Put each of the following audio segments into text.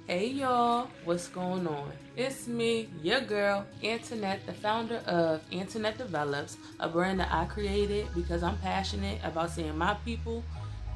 Hey y'all, what's going on? It's me, your girl, Antinette, the founder of Antinette Develops, a brand that I created because I'm passionate about seeing my people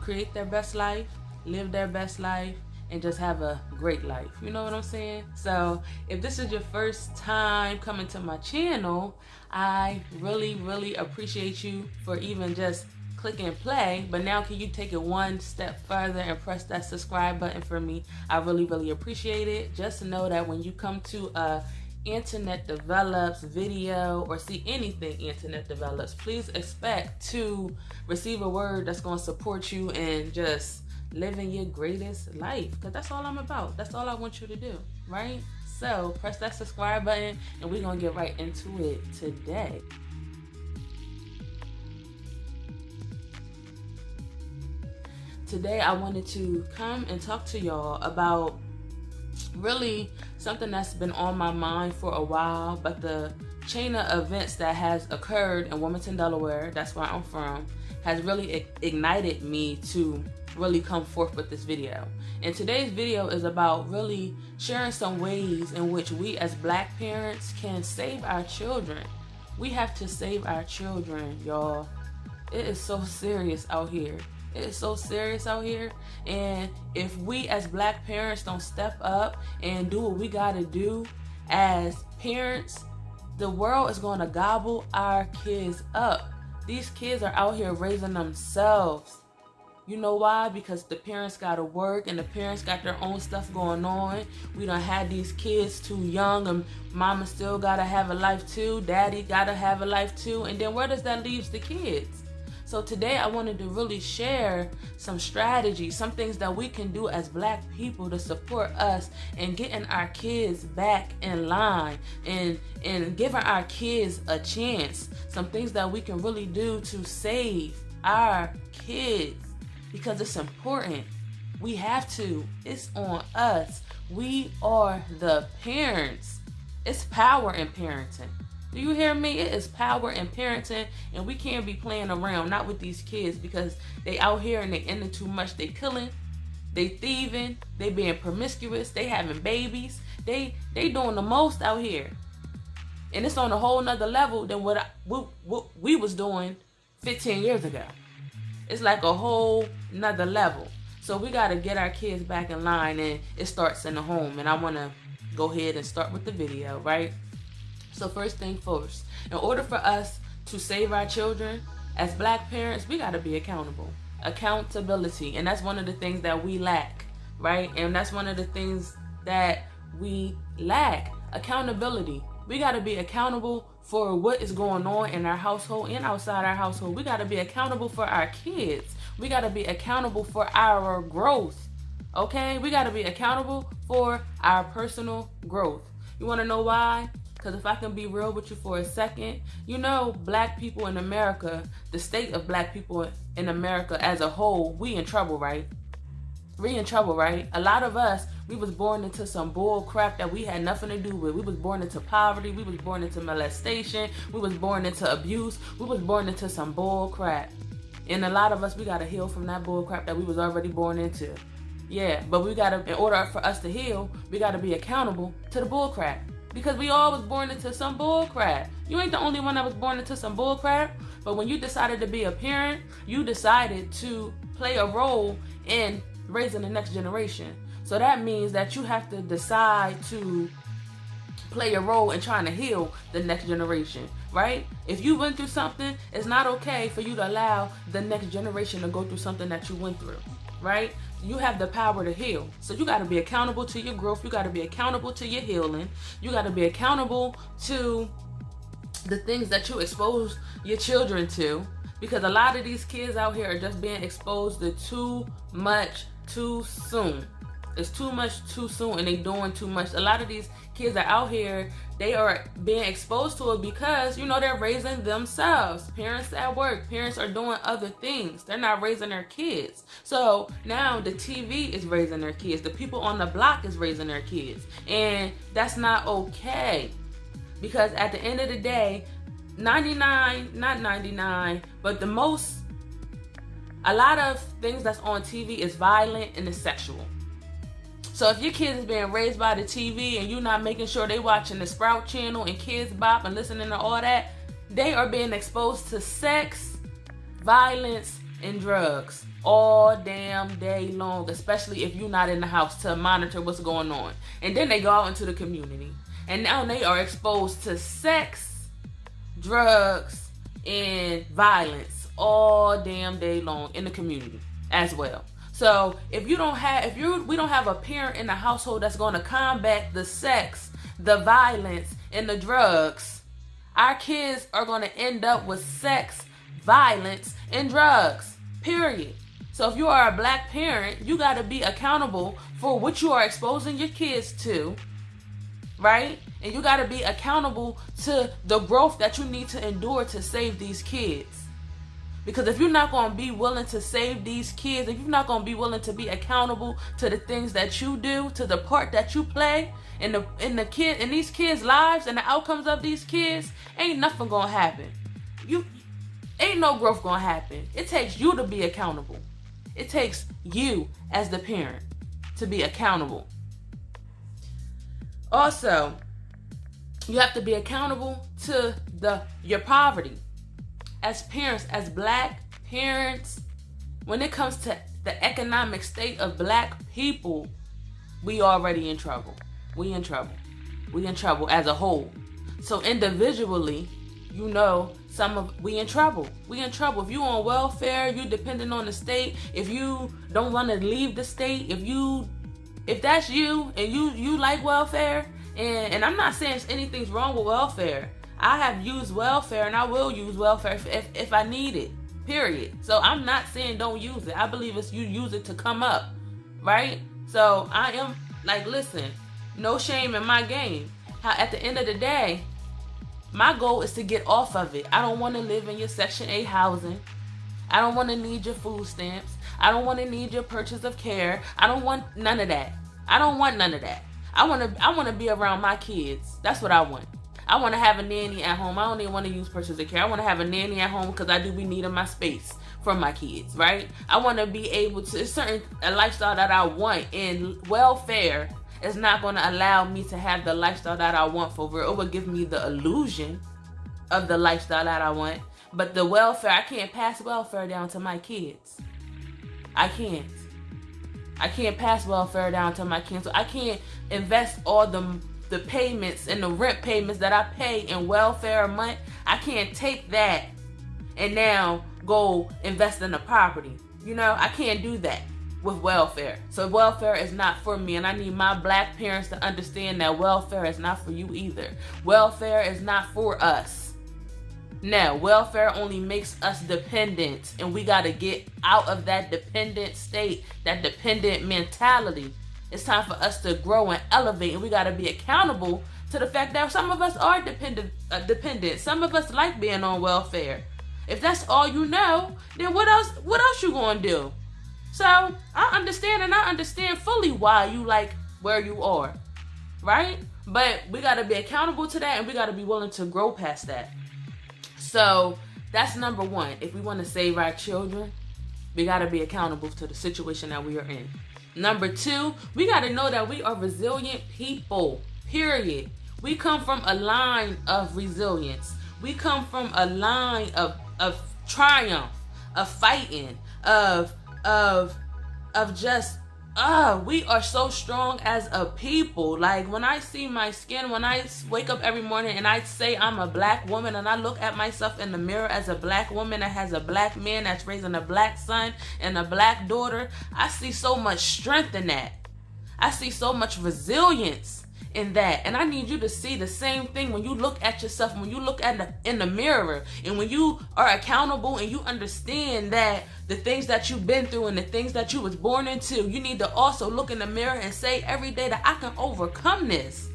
create their best life, live their best life, and just have a great life. You know what I'm saying? So if this is your first time coming to my channel, I really appreciate you for even just click and play. But now can you take it one step further and press that subscribe button for me? I really appreciate it. Just know that when you come to a Antinette Develops video or see anything Antinette Develops, please expect to receive a word that's going to support you and just living your greatest life, because that's all I'm about. That's all I want you to do, right? So press that subscribe button and we're going to get right into it today. Today I wanted to come and talk to y'all about really something that's been on my mind for a while, but the chain of events that has occurred in Wilmington, Delaware, that's where I'm from, has really ignited me to really come forth with this video. And today's video is about really sharing some ways in which we as Black parents can save our children. We have to save our children, y'all. It is so serious out here. It is so serious out here, and if we as Black parents don't step up and do what we gotta do as parents, the world is gonna gobble our kids up. These kids are out here raising themselves. You know why? Because the parents gotta work and the parents got their own stuff going on. We done had these kids too young, and mama still gotta have a life too, daddy gotta have a life too, and then where does that leave the kids? So today I wanted to really share some strategies, some things that we can do as Black people to support us and getting our kids back in line and giving our kids a chance. Some things that we can really do to save our kids, because it's important. We have to. It's on us. We are the parents. It's power in parenting. Do you hear me? It is power in parenting, and we can't be playing around, not with these kids, because they out here and they into too much. They killing, they thieving, they being promiscuous, they having babies, they doing the most out here. And it's on a whole nother level than what we was doing 15 years ago. It's like a whole nother level. So we got to get our kids back in line, and it starts in the home. And I want to go ahead and start with the video, right? So first thing first, in order for us to save our children, as Black parents, we got to be accountable. Accountability. And that's one of the things that we lack, right? And that's one of the things that we lack. Accountability. We got to be accountable for what is going on in our household and outside our household. We got to be accountable for our kids. We got to be accountable for our growth. Okay? We got to be accountable for our personal growth. You want to know why? Because if I can be real with you for a second, you know, Black people in America, the state of Black people in America as a whole, we in trouble, right? We in trouble, right? A lot of us, we was born into some bull crap that we had nothing to do with. We was born into poverty. We was born into molestation. We was born into abuse. We was born into some bull crap. And a lot of us, we got to heal from that bull crap that we was already born into. Yeah, but we got to, in order for us to heal, we got to be accountable to the bull crap. Because we all was born into some bull crap. You ain't the only one that was born into some bull crap. But when you decided to be a parent, you decided to play a role in raising the next generation. So that means that you have to decide to play a role in trying to heal the next generation, right? If you went through something, it's not okay for you to allow the next generation to go through something that you went through, right? You have the power to heal. So you got to be accountable to your growth. You got to be accountable to your healing. You got to be accountable to the things that you expose your children to. Because a lot of these kids out here are just being exposed to too much too soon. It's too much too soon, and they doing too much. A lot of these kids are out here, they are being exposed to it because, you know, they're raising themselves. Parents at work, parents are doing other things. They're not raising their kids. So now the TV is raising their kids. The people on the block is raising their kids. And that's not okay. Because at the end of the day, 99, not 99, but a lot of things that's on TV is violent and is sexual. So if your kids is being raised by the TV and you're not making sure they watching the Sprout channel and Kids Bop and listening to all that, they are being exposed to sex, violence, and drugs all damn day long, especially if you're not in the house to monitor what's going on. And then they go out into the community, and now they are exposed to sex, drugs, and violence all damn day long in the community as well. So if we don't have a parent in the household that's going to combat the sex, the violence, and the drugs, our kids are going to end up with sex, violence, and drugs, period. So if you are a black parent, you got to be accountable for what you are exposing your kids to, right? And you got to be accountable to the growth that you need to endure to save these kids. Because if you're not going to be willing to save these kids, if you're not going to be willing to be accountable to the things that you do, to the part that you play in these kids' lives and the outcomes of these kids, ain't nothing going to happen. Ain't no growth going to happen. It takes you to be accountable. It takes you as the parent to be accountable. Also, you have to be accountable to your poverty. As parents, as black parents, when it comes to the economic state of black people, we already in trouble. We in trouble as a whole. So individually, we in trouble. If you on welfare, you dependent on the state. If you don't want to leave the state, if that's you and you like welfare, and I'm not saying anything's wrong with welfare. I have used welfare and I will use welfare if I need it, period. So I'm not saying don't use it. I believe it's you use it to come up, right? So I am like, listen, no shame in my game. At the end of the day, my goal is to get off of it. I don't want to live in your Section 8 housing. I don't want to need your food stamps. I don't want to need your purchase of care. I don't want none of that. I want to be around my kids. That's what I want. I want to have a nanny at home. I don't even want to use purchase of care. I want to have a nanny at home because I do be needing my space for my kids, right? I want to be able to, it's a lifestyle that I want, and welfare is not going to allow me to have the lifestyle that I want for real. It will give me the illusion of the lifestyle that I want, but the welfare, I can't pass welfare down to my kids. I can't pass welfare down to my kids. So I can't invest all the payments and the rent payments that I pay in welfare a month. I can't take that and now go invest in a property. I can't do that with welfare. So welfare is not for me, and I need my black parents to understand that welfare is not for you either. Welfare is not for us. No, welfare only makes us dependent, and we got to get out of that dependent state, that dependent mentality. It's time for us to grow and elevate, and we got to be accountable to the fact that some of us are dependent. Some of us like being on welfare. If that's all you know, then what else you going to do? So I understand fully why you like where you are, right? But we got to be accountable to that, and we got to be willing to grow past that. So that's number one. If we want to save our children, we got to be accountable to the situation that we are in. Number two, we got to know that we are resilient people, period. We come from a line of resilience. We come from a line of triumph, of fighting, of just, we are so strong as a people. Like, when I see my skin, when I wake up every morning and I say I'm a black woman, and I look at myself in the mirror as a black woman that has a black man that's raising a black son and a black daughter, I see so much strength in that. I see so much resilience in that. And I need you to see the same thing when you look at yourself, when you look at in the mirror, and when you are accountable and you understand that the things that you've been through and the things that you was born into, you need to also look in the mirror and say every day that I can overcome this.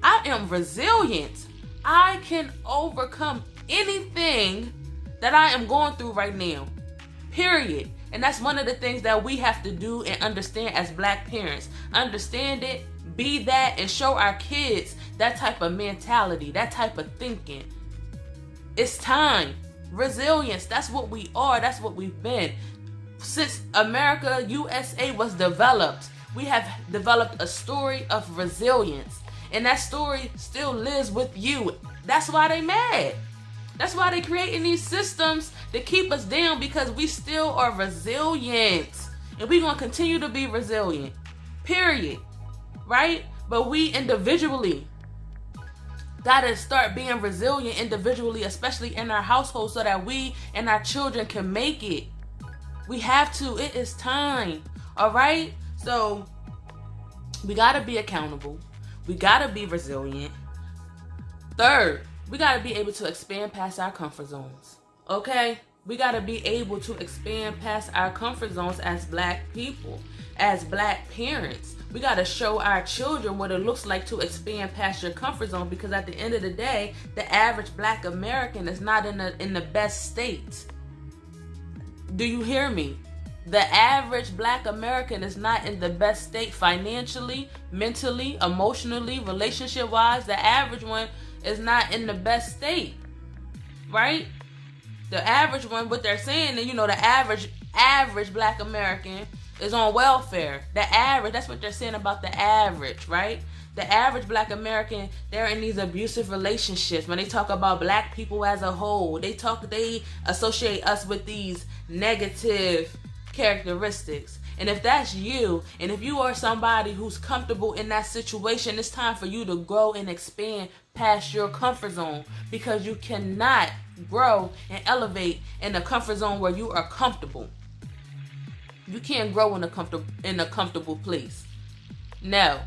I am resilient. I can overcome anything that I am going through right now, period. And that's one of the things that we have to do and understand as black parents. Understand it, be that, and show our kids that type of mentality, that type of thinking. It's time. Resilience, that's what we are. That's what we've been. Since America, USA was developed, we have developed a story of resilience. And that story still lives with you. That's why they mad. That's why they creating these systems to keep us down, because we still are resilient. And we're going to continue to be resilient. Period. Right? But we individually gotta start being resilient individually, especially in our household, so that we and our children can make it. We have to. It is time. All right? So we gotta be accountable. We gotta be resilient. Third, we gotta be able to expand past our comfort zones. Okay? We gotta be able to expand past our comfort zones as Black people, as Black parents. We got to show our children what it looks like to expand past your comfort zone, because at the end of the day, the average Black American is not in the best state. Do you hear me? The average Black American is not in the best state financially, mentally, emotionally, relationship-wise. The average one is not in the best state, right? The average one, what they're saying, and the average Black American is on welfare. The average, that's what they're saying about the average, right? The average Black American, they're in these abusive relationships. When they talk about Black people as a whole, they associate us with these negative characteristics. And if that's you, and if you are somebody who's comfortable in that situation, it's time for you to grow and expand past your comfort zone, because you cannot grow and elevate in a comfort zone where you are comfortable. You can't grow in a comfortable place. No,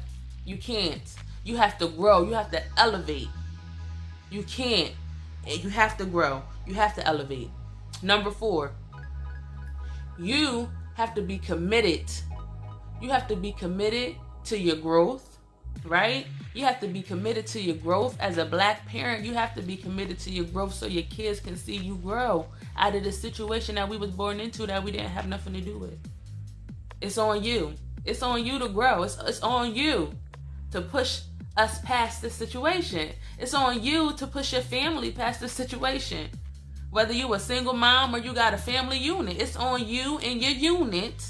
you can't. You have to grow. You have to elevate. You can't. You have to grow. You have to elevate. Number 4, you have to be committed. You have to be committed to your growth, right? You have to be committed to your growth. As a Black parent, you have to be committed to your growth so your kids can see you grow out of the situation that we was born into that we didn't have nothing to do with. It's on you. It's on you to grow. It's on you to push us past this situation. It's on you to push your family past this situation. Whether you a single mom or you got a family unit, it's on you and your unit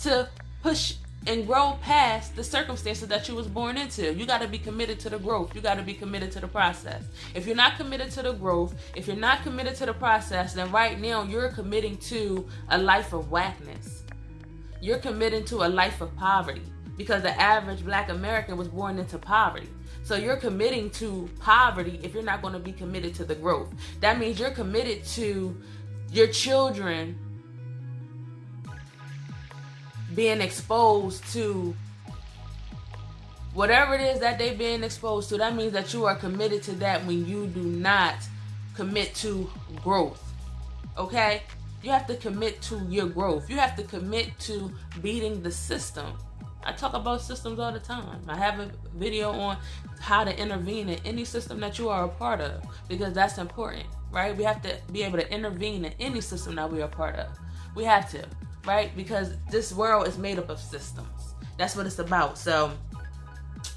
to push and grow past the circumstances that you was born into. You got to be committed to the growth. You got to be committed to the process. If you're not committed to the growth, if you're not committed to the process, then right now you're committing to a life of whackness. You're committing to a life of poverty, because the average Black American was born into poverty. So you're committing to poverty if you're not going to be committed to the growth. That means you're committed to your children being exposed to whatever it is that they've been exposed to. That means that you are committed to that when you do not commit to growth. Okay? You have to commit to your growth. You have to commit to beating the system. I talk about systems all the time. I have a video on how to intervene in any system that you are a part of, because that's important, right? We have to be able to intervene in any system that we are a part of. We have to, right? Because this world is made up of systems. That's what it's about. So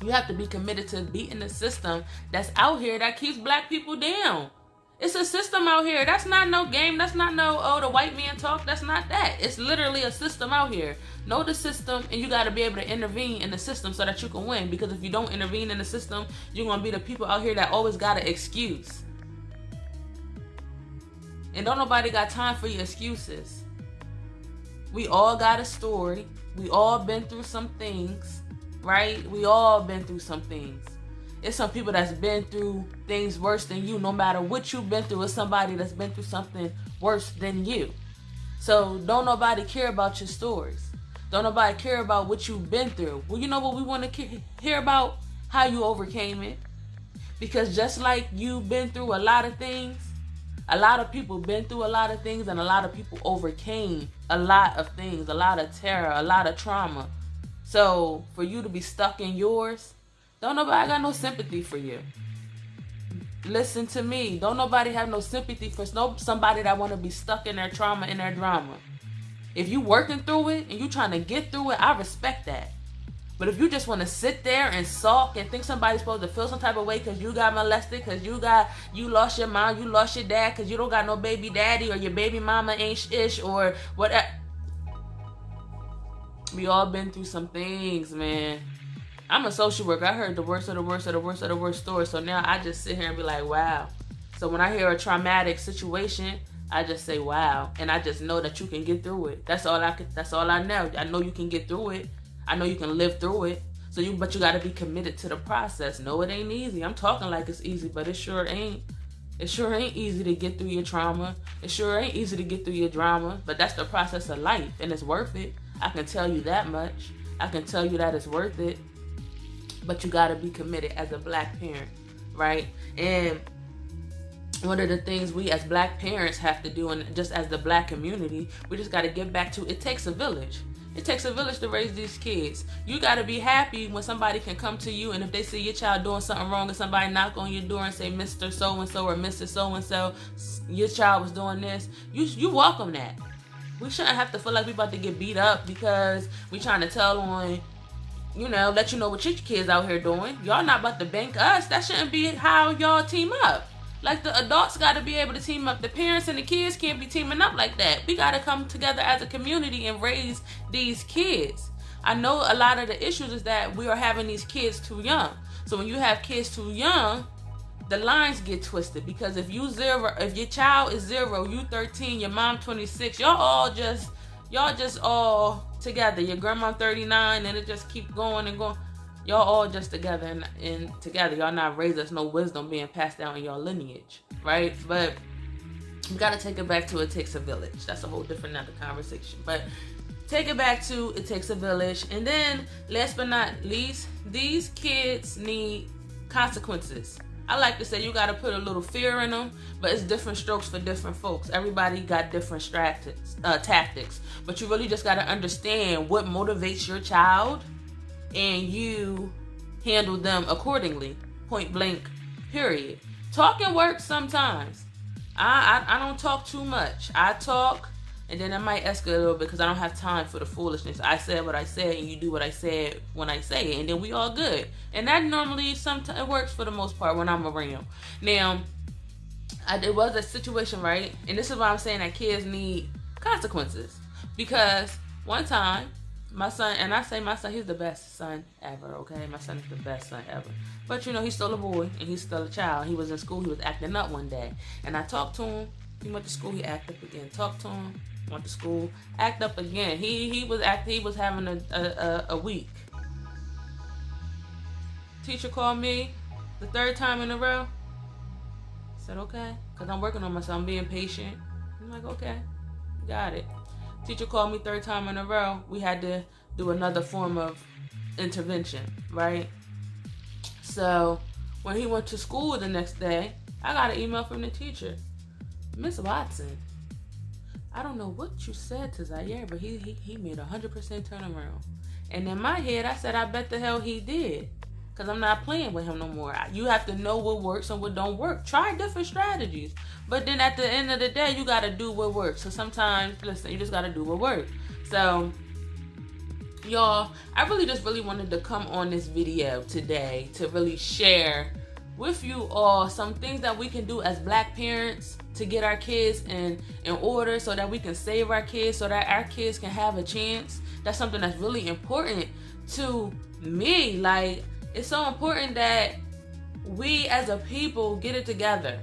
you have to be committed to beating the system that's out here that keeps Black people down. It's a system out here. That's not no game. That's not no, the white man talk. That's not that. It's literally a system out here. Know the system, and you got to be able to intervene in the system so that you can win. Because if you don't intervene in the system, you're going to be the people out here that always got an excuse. And don't nobody got time for your excuses. We all got a story. We all been through some things, right? We all been through some things. It's some people that's been through things worse than you. No matter what you've been through, it's somebody that's been through something worse than you. So don't nobody care about your stories. Don't nobody care about what you've been through. Well, you know what we want to hear about? How you overcame it. Because just like you've been through a lot of things, a lot of people been through a lot of things, and a lot of people overcame a lot of things, a lot of terror, a lot of trauma. So for you to be stuck in yours, don't nobody got no sympathy for you. Listen to me. Don't nobody have no sympathy for somebody that want to be stuck in their trauma and their drama. If you working through it and you trying to get through it, I respect that. But if you just want to sit there and sulk and think somebody's supposed to feel some type of way because you got molested, because you lost your mom, you lost your dad, because you don't got no baby daddy, or your baby mama ain't ish, or whatever. We all been through some things, man. I'm a social worker. I heard the worst of the worst of the worst of the worst stories. So now I just sit here and be like, wow. So when I hear a traumatic situation, I just say, wow. And I just know that you can get through it. That's all I know. I know you can get through it. I know you can live through it. But you gotta be committed to the process. No, it ain't easy. I'm talking like it's easy, but it sure ain't. It sure ain't easy to get through your trauma. It sure ain't easy to get through your drama. But that's the process of life, and it's worth it. I can tell you that much. I can tell you that it's worth it. But you gotta be committed as a Black parent, right? And one of the things we as Black parents have to do, and just as the Black community, we just gotta get back to, it takes a village. It takes a village to raise these kids. You got to be happy when somebody can come to you, and if they see your child doing something wrong and somebody knock on your door and say, Mr. So-and-so or Mr. So-and-so, your child was doing this, you welcome that. We shouldn't have to feel like we about to get beat up because we trying to tell on, let you know what your kids out here doing. Y'all not about to bank us. That shouldn't be how y'all team up. Like, the adults got to be able to team up. The parents and the kids can't be teaming up like that. We got to come together as a community and raise these kids. I know a lot of the issues is that we are having these kids too young. So when you have kids too young, the lines get twisted. Because if your child is 0, you 13, your mom 26, y'all just all together. Your grandma 39, and it just keep going and going. Y'all all just together and together. Y'all not raised us no wisdom being passed down in your lineage, right? But we got to take it back to it takes a village. That's a whole different other conversation. But take it back to it takes a village. And then, last but not least, these kids need consequences. I like to say you got to put a little fear in them, but it's different strokes for different folks. Everybody got different tactics. But you really just got to understand what motivates your child, and you handle them accordingly. Point blank, period. Talking works sometimes. I don't talk too much. I talk, and then I might escalate a little bit because I don't have time for the foolishness. I said what I said, and you do what I said when I say it, and then we all good. And that normally sometimes it works for the most part when I'm around. Now, it was a situation, right? And this is why I'm saying that kids need consequences. Because one time, my son, and I say my son, he's the best son ever, okay? My son is the best son ever. But, he's still a boy, and he's still a child. He was in school, he was acting up one day. And I talked to him. He went to school, he acted up again. Talked to him, went to school, act up again. He was having a week. Teacher called me the 3rd time in a row. I said, okay, because I'm working on myself. I'm being patient. I'm like, okay, got it. Teacher called me 3rd time in a row. We had to do another form of intervention, right? So when he went to school the next day, I got an email from the teacher. Miss Watson, I don't know what you said to Zaire, but he made 100% turnaround. And in my head, I said, I bet the hell he did. Because I'm not playing with him no more. You have to know what works and what don't work. Try different strategies. But then at the end of the day, you got to do what works. So sometimes, listen, you just got to do what works. So, y'all, I really wanted to come on this video today to really share with you all some things that we can do as Black parents to get our kids in order so that we can save our kids, so that our kids can have a chance. That's something that's really important to me. Like, it's so important that we as a people get it together,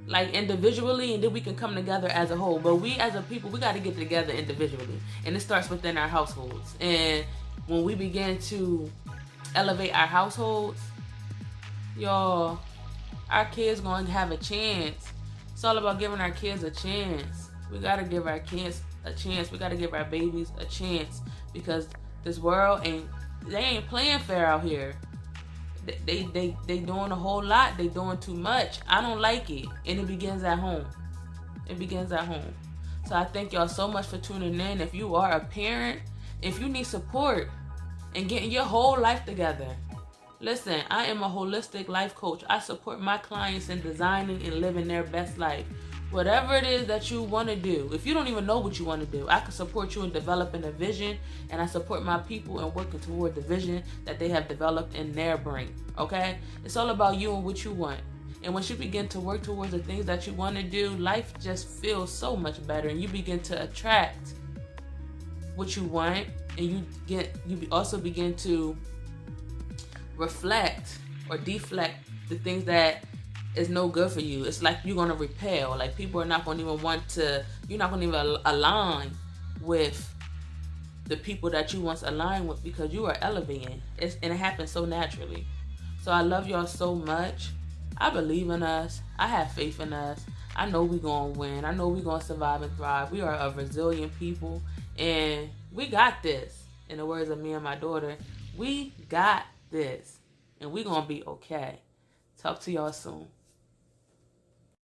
like individually, and then we can come together as a whole. But we as a people, we got to get together individually, and it starts within our households. And when we begin to elevate our households, y'all, our kids going to have a chance. It's all about giving our kids a chance. We got to give our kids a chance. We got to give our babies a chance, because this world they ain't playing fair out here. They doing a whole lot. They doing too much. I don't like it. And it begins at home. It begins at home. So I thank y'all so much for tuning in. If you are a parent, if you need support in getting your whole life together, listen, I am a holistic life coach. I support my clients in designing and living their best life. Whatever it is that you want to do, if you don't even know what you want to do, I can support you in developing a vision, and I support my people in working toward the vision that they have developed in their brain, okay? It's all about you and what you want. And once you begin to work towards the things that you want to do, life just feels so much better, and you begin to attract what you want and you also begin to reflect or deflect the things that is no good for you. It's like you're gonna repel. Like people are not gonna even you're not gonna even align with the people that you once aligned with, because you are elevating. And it happens so naturally. So I love y'all so much. I believe in us. I have faith in us. I know we're gonna win. I know we're gonna survive and thrive. We are a resilient people, and we got this. In the words of me and my daughter, we got this, and we're gonna be okay. Talk to y'all soon.